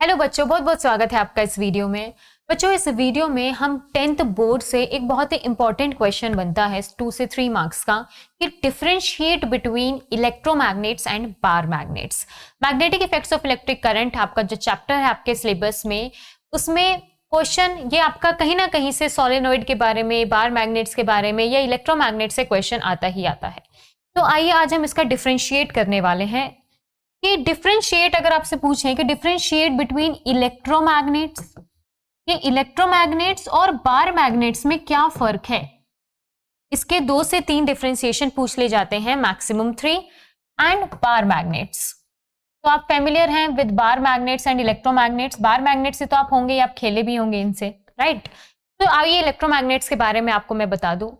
Hello बच्चों, बहुत बहुत स्वागत है आपका इस वीडियो में। बच्चों, इस वीडियो में हम 10th बोर्ड से एक बहुत ही इंपॉर्टेंट क्वेश्चन बनता है 2 से 3 मार्क्स का कि differentiate between electromagnets and bar magnets. Magnetic effects of electric current आपका जो चैप्टर है आपके सिलेबस में, उसमें क्वेश्चन ये आपका कहीं ना कहीं से सोलेनॉइड के बारे में, बार मैग्नेट्स के बारे में या इलेक्ट्रोमैग्नेट से क्वेश्चन आता ही आता है। तो आइए आज हम इसका डिफरेंशिएट करने वाले हैं कि डिफरेंशिएट अगर आपसे पूछें कि डिफरेंशिएट बिटवीन इलेक्ट्रोमैग्नेट्स, ये इलेक्ट्रोमैग्नेट्स और बार मैग्नेट्स में क्या फर्क है, इसके 2 से 3 डिफरेंशिएशन पूछ ले जाते हैं, मैक्सिमम 3। एंड बार मैग्नेट्स, तो आप फेमिलियर हैं with bar magnets and electromagnets. Bar magnets से तो आप होंगे, आप खेले भी होंगे इनसे, राइट। तो आइए इलेक्ट्रोमैग्नेट्स के बारे में आपको मैं बता दूं।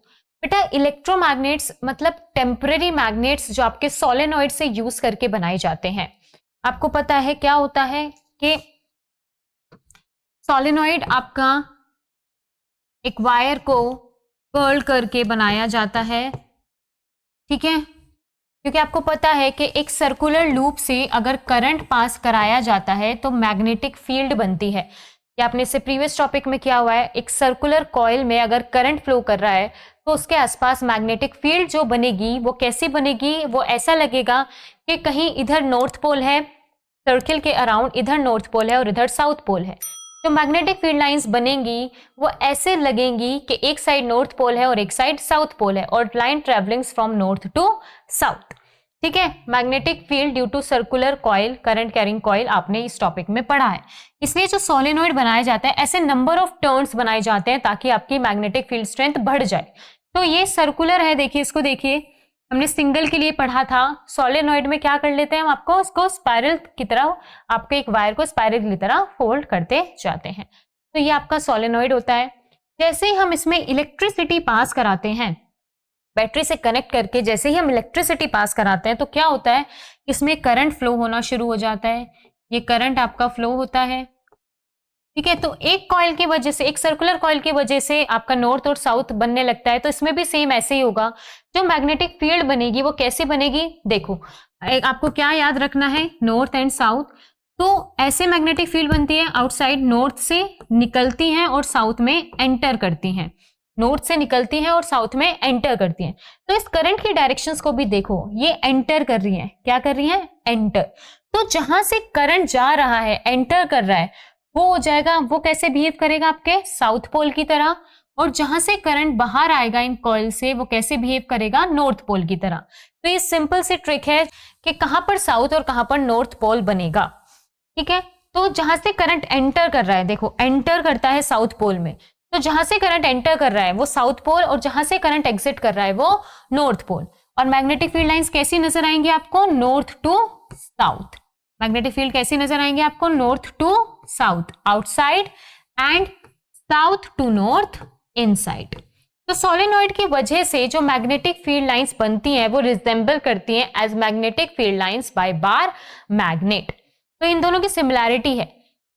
बेटा, इलेक्ट्रोमैग्नेट्स मतलब टेम्परेरी मैग्नेट्स जो आपके सोलेनॉइड से यूज करके बनाए जाते हैं। आपको पता है क्या होता है कि सोलेनॉइड आपका एक वायर को कर्ल करके बनाया जाता है, ठीक है, क्योंकि आपको पता है कि एक सर्कुलर लूप से अगर करंट पास कराया जाता है तो मैग्नेटिक फील्ड बनती है। या आपने इससे प्रीवियस टॉपिक में क्या हुआ है, एक सर्कुलर कॉइल में अगर करंट फ्लो कर रहा है तो उसके आसपास मैग्नेटिक फील्ड जो बनेगी वो कैसी बनेगी, वो ऐसा लगेगा कि कहीं इधर नॉर्थ पोल है, सर्किल के अराउंड इधर नॉर्थ पोल है और इधर साउथ पोल है। जो मैग्नेटिक फील्ड लाइंस बनेंगी वो ऐसे लगेंगी कि एक साइड नॉर्थ पोल है और एक साइड साउथ पोल है, और line travelling from north to south, ठीक है। Magnetic field due to circular coil, current carrying coil आपने इस टॉपिक में पढ़ा है। इसलिए जो सोलेनॉइड बनाया जाता है, ऐसे नंबर ऑफ टर्न्स बनाए जाते हैं ताकि आपकी मैग्नेटिक फील्ड स्ट्रेंथ बढ़ जाए। तो ये सर्कुलर है, देखिए इसको, देखिए हमने सिंगल के लिए पढ़ा था। सोलेनॉइड में क्या कर लेते हैं हम, आपको इसको स्पाइरल की तरह, आपके एक वायर को स्पाइरल की तरह फोल्ड करते जाते हैं। तो ये आपका सोलेनॉइड होता है। जैसे ही हम इसमें इलेक्ट्रिसिटी पास कराते हैं, बैटरी से कनेक्ट करके जैसे ही हम इलेक्ट्रिसिटी पास कराते हैं तो क्या होता है, इसमें करंट फ्लो होना शुरू हो जाता है। ये करंट आपका फ्लो होता है, ठीक है। तो एक कॉइल की वजह से, एक सर्कुलर कॉइल की वजह से आपका नॉर्थ और साउथ बनने लगता है। तो इसमें भी सेम ऐसे ही होगा। जो मैग्नेटिक फील्ड बनेगी वो कैसे बनेगी, देखो आपको क्या याद रखना है, नॉर्थ एंड साउथ। तो ऐसे मैग्नेटिक फील्ड बनती है, आउटसाइड नॉर्थ से निकलती हैं और साउथ में एंटर करती हैं, नॉर्थ से निकलती हैं और साउथ में एंटर करती हैं। तो इस करंट की डायरेक्शंस को भी देखो, ये एंटर कर रही हैं, क्या कर रही हैं, एंटर। तो जहां से करंट जा रहा है, एंटर कर रहा है, वो हो जाएगा, वो कैसे बिहेव करेगा, आपके साउथ पोल की तरह। और जहां से करंट बाहर आएगा इन कॉइल से, वो कैसे बिहेव करेगा, नॉर्थ पोल की तरह। तो ये सिंपल सी ट्रिक है कि कहां पर साउथ और कहां पर नॉर्थ पोल बनेगा, ठीक है। तो जहां से करंट एंटर कर रहा है, देखो एंटर करता है साउथ पोल में, तो जहां से करंट एंटर कर रहा है वो साउथ पोल, और जहां से करंट एग्जिट कर रहा है वो नॉर्थ पोल। और मैग्नेटिक फील्ड लाइंस कैसी नजर आएंगी आपको, north to south. Magnetic field कैसी नजर आएंगे आपको, north to south outside and south to north inside. तो सोलेनॉइड की वजह से जो मैग्नेटिक फील्ड लाइंस बनती हैं वो रिजेंबल करती हैं as magnetic field lines by bar magnet. तो इन दोनों की सिमिलैरिटी है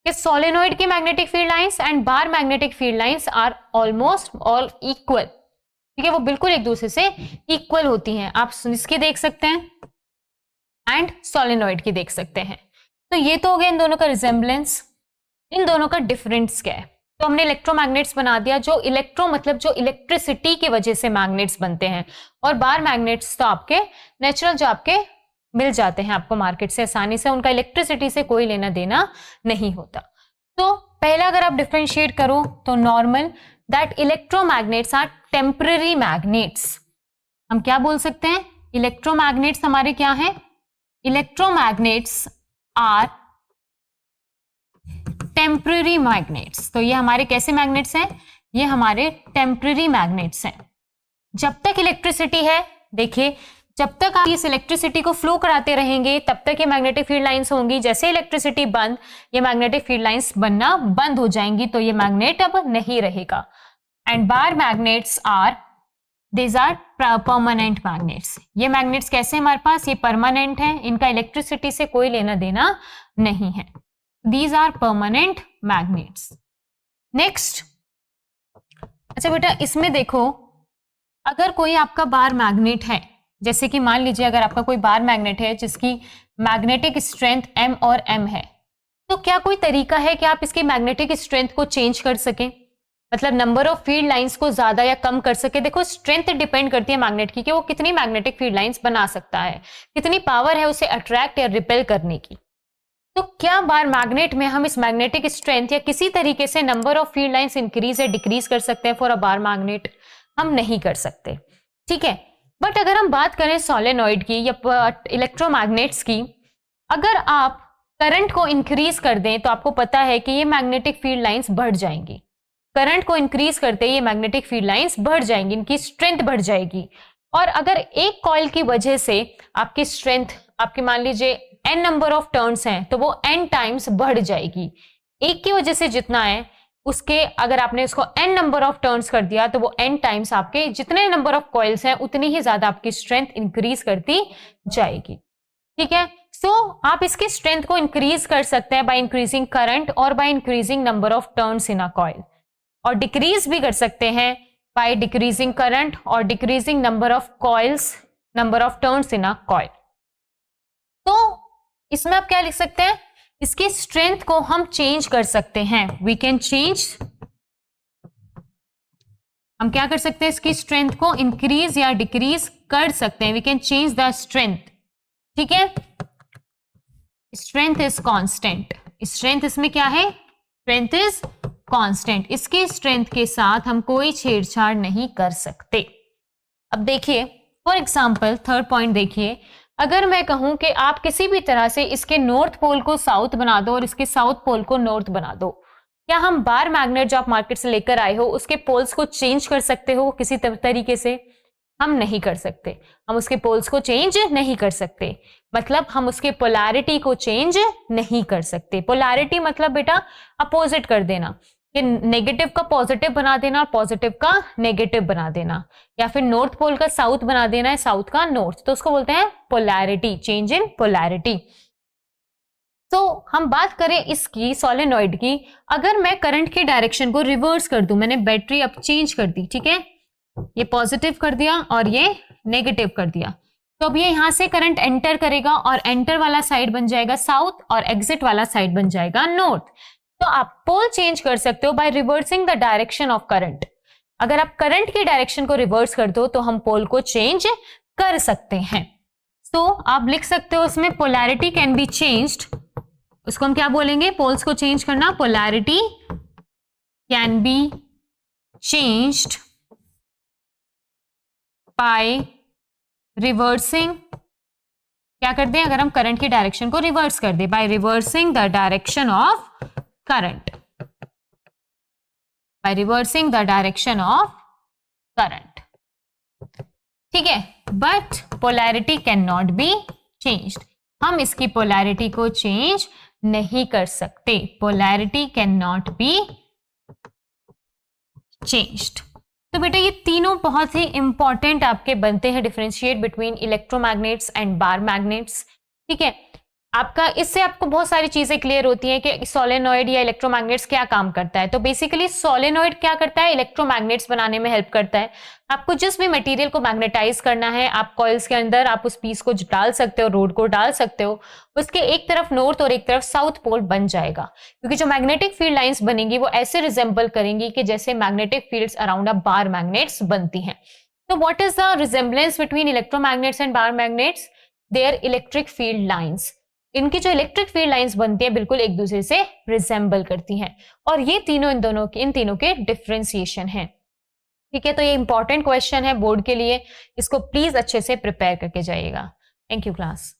कि सोलेनॉइड की magnetic field lines and bar magnetic field lines are almost all equal, ठीक है, वो बिल्कुल एक दूसरे से इक्वल होती हैं। आप इसकी देख सकते हैं एंड सोलेनॉइड की देख सकते हैं। तो ये तो हो गया इन दोनों का रिजेंबलेंस। इन दोनों का डिफरेंस क्या है, तो हमने इलेक्ट्रोमैग्नेट्स बना दिया। जो इलेक्ट्रो मतलब जो इलेक्ट्रिसिटी की वजह से मैग्नेट्स बनते हैं, और बार मैग्नेट्स तो आपके नेचुरल जो आपके मिल जाते हैं आपको मार्केट से आसानी से, उनका इलेक्ट्रिसिटी से कोई लेना देना नहीं होता। तो पहला अगर आप डिफरेंशिएट करो तो normal, that electromagnets are temporary magnets. हम क्या बोल सकते हैं, इलेक्ट्रोमैग्नेट्स हमारे क्या हैं, इलेक्ट्रोमैग्नेट्स आर टेम्पररी मैग्नेट्स। तो ये हमारे कैसे मैग्नेट्स हैं, ये हमारे टेम्पररी मैग्नेट्स हैं। जब तक इलेक्ट्रिसिटी है, देखिए जब तक आप इस इलेक्ट्रिसिटी को फ्लो कराते रहेंगे तब तक ये मैग्नेटिक फील्ड लाइंस होंगी। जैसे इलेक्ट्रिसिटी बंद, ये मैग्नेटिक फील्ड लाइंस बनना बंद हो जाएंगी, तो ये मैग्नेट अब नहीं रहेगा। And bar magnets are, these are permanent magnets. ये मैग्नेट्स कैसे हमारे पास, ये परमानेंट है, इनका इलेक्ट्रिसिटी से कोई लेना देना नहीं है। These are permanent magnets. Next, अच्छा बेटा इसमें देखो, अगर कोई आपका बार मैग्नेट है, जैसे कि मान लीजिए अगर आपका कोई बार मैग्नेट है जिसकी मैग्नेटिक स्ट्रेंथ M और M है, तो क्या कोई तरीका है कि आप इसकी मैग्नेटिक स्ट्रेंथ को चेंज कर सकें, मतलब नंबर ऑफ फील्ड लाइंस को ज्यादा या कम कर सके? देखो स्ट्रेंथ डिपेंड करती है मैग्नेट की कि वो कितनी मैग्नेटिक फील्ड लाइंस बना सकता है, कितनी पावर है उसे अट्रैक्ट या रिपेल करने की। तो क्या बार मैग्नेट में हम इस मैग्नेटिक स्ट्रेंथ या किसी तरीके से number of field lines increase या डिक्रीज कर सकते हैं फॉर अ बार मैग्नेट? हम नहीं कर सकते, ठीक है। बट अगर हम बात करें सोलेनॉइड की या इलेक्ट्रोमैग्नेट्स की, अगर आप करंट को इंक्रीज कर दें तो आपको पता है कि ये मैग्नेटिक फील्ड लाइंस बढ़ जाएंगी। करंट को इंक्रीज करते ये मैग्नेटिक फील्ड लाइंस बढ़ जाएंगी, इनकी स्ट्रेंथ बढ़ जाएगी। और अगर एक कॉइल की वजह से आपकी स्ट्रेंथ, आपके मान लीजिए n नंबर ऑफ टर्न्स हैं, तो वो n टाइम्स बढ़ जाएगी। एक की वजह से जितना है उसके, अगर आपने उसको n नंबर ऑफ टर्न्स कर दिया तो वो n टाइम्स आपके जितने नंबर ऑफ कॉइल्स हैं उतनी ही ज्यादा आपकी स्ट्रेंथ इंक्रीज करती जाएगी, ठीक है। सो आप इसकी स्ट्रेंथ को इंक्रीज कर सकते हैं बाय इंक्रीजिंग करंट और by increasing number of turns in a coil, और डिक्रीज भी कर सकते हैं बाय डिक्रीजिंग करंट और decreasing number of coils, number of turns in a coil. तो इसमें आप क्या लिख सकते हैं, इसकी स्ट्रेंथ को हम चेंज कर सकते हैं, वी कैन चेंज, हम क्या कर सकते हैं, इसकी स्ट्रेंथ को इंक्रीज या डिक्रीज कर सकते हैं, we can change the strength, ठीक है। स्ट्रेंथ इज कांस्टेंट, स्ट्रेंथ इसमें क्या है, स्ट्रेंथ इज कांस्टेंट, इसके स्ट्रेंथ के साथ हम कोई छेड़छाड़ नहीं कर सकते। अब देखिए फॉर एग्जांपल थर्ड पॉइंट देखिए, अगर मैं कहूं कि आप किसी भी तरह से इसके नॉर्थ पोल को साउथ बना दो और इसके साउथ पोल को नॉर्थ बना दो, क्या हम बार मैग्नेट जो आप मार्केट से लेकर आए हो उसके पोल्स को चेंज कर सकते हो किसी तरीके से? हम नहीं कर सकते, हम उसके पोल्स को चेंज नहीं कर सकते, मतलब हम उसके पोलैरिटी को चेंज नहीं कर सकते। पोलैरिटी मतलब बेटा अपोजिट कर देना, कि नेगेटिव का पॉजिटिव बना देना और पॉजिटिव का नेगेटिव बना देना, या फिर नॉर्थ पोल का साउथ बना देना है, साउथ का नॉर्थ, तो उसको बोलते हैं पोलैरिटी, चेंज इन पोलैरिटी। तो हम बात करें इसकी सोलेनॉइड की, अगर मैं करंट की डायरेक्शन को रिवर्स कर दूं, मैंने बैटरी अब चेंज कर दी, ठीक है, ये पॉजिटिव कर दिया और ये नेगेटिव कर दिया, तो अब ये यहां से करंट एंटर करेगा और एंटर वाला साइड बन जाएगा साउथ और एग्जिट वाला साइड बन जाएगा नॉर्थ। तो आप पोल चेंज कर सकते हो by reversing the direction of current. अगर आप करंट की डायरेक्शन को रिवर्स कर दो तो हम पोल को चेंज कर सकते हैं। तो आप लिख सकते हो उसमें पोलैरिटी कैन बी चेंज्ड, उसको हम क्या बोलेंगे, पोल्स को चेंज करना, polarity can be changed by reversing, क्या कर दें, अगर हम करंट की डायरेक्शन को रिवर्स कर दें, by reversing the direction of current, by reversing the direction of current, ठीक है। But polarity can not be changed, हम इसकी पोलैरिटी को चेंज नहीं कर सकते, polarity can not be changed. तो बेटा ये तीनों बहुत ही इंपॉर्टेंट आपके बनते हैं differentiate between electromagnets and bar magnets, ठीक है। आपका इससे आपको बहुत सारी चीजें क्लियर होती हैं कि सोलेनॉइड या इलेक्ट्रोमैग्नेट्स क्या काम करता है। तो बेसिकली सोलेनॉइड क्या करता है, इलेक्ट्रोमैग्नेट्स बनाने में हेल्प करता है। आपको जिस भी मटेरियल को मैग्नेटाइज करना है, आप कॉइल्स के अंदर आप उस पीस को डाल सकते हो, रोड को डाल सकते हो, उसके एक तरफ नॉर्थ और एक तरफ साउथ पोल बन जाएगा, क्योंकि जो मैग्नेटिक फील्ड लाइंस बनेंगी वो ऐसे रिजेंबल करेंगी कि जैसे magnetic fields around a bar magnets बनती हैं। तो what is the resemblance between electromagnets and bar magnets? There electric field lines, इनकी जो इलेक्ट्रिक फील्ड लाइंस बनती है बिल्कुल एक दूसरे से रिजेंबल करती हैं, और ये तीनों इन तीनों के डिफरेंशिएशन हैं, ठीक है। तो ये इंपॉर्टेंट क्वेश्चन है बोर्ड के लिए, इसको प्लीज अच्छे से प्रिपेयर करके जाइएगा। Thank you class.